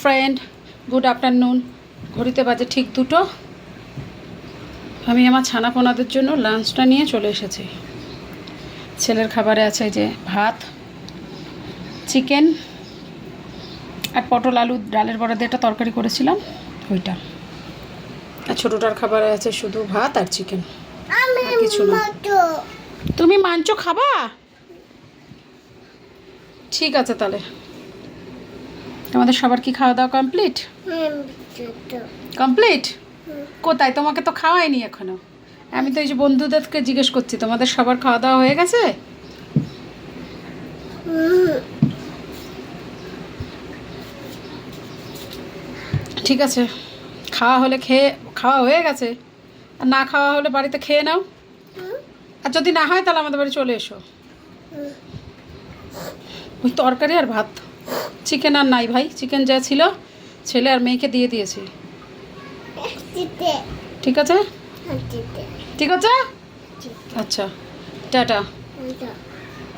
Friend, good afternoon. ঘড়িতে বাজে ঠিক 2টো। আমি আমার ছানাপোনাদের জন্য লাঞ্চটা নিয়ে চলে এসেছি। ছেলের খাবারে আছে যে ভাত, চিকেন আর পটল আলু ডালের বড়া দিয়ে একটা তরকারি করেছিলাম ওইটা। আর ছোটোটার খাবারে আছে শুধু ভাত আর চিকেন, আর কিছু না। তুমি মাংস খাবা? ঠিক আছে, তাহলে তোমাদের সবার কি খাওয়া দাওয়া কমপ্লিট? কমপ্লিট? কোথায়? তোমাকে তো খাওয়াইনি এখনো। আমি তো এই যে বন্ধুদেরকে জিজ্ঞেস করছি তোমাদের সবার খাওয়া দাওয়া হয়ে গেছে? ঠিক আছে, খাওয়া হয়ে গেছে, আর না খাওয়া হলে বাড়িতে খেয়ে নাও। আর যদি না হয় তাহলে আমাদের বাড়ি চলে এসো। ওই তরকারি আর ভাত, চিকেন আর নাই ভাই। চিকেন যা ছিল ছেলে আর মেয়েকে দিয়ে দিয়েছি। ঠিক আছে, ঠিক আছে, আচ্ছা, টাটা।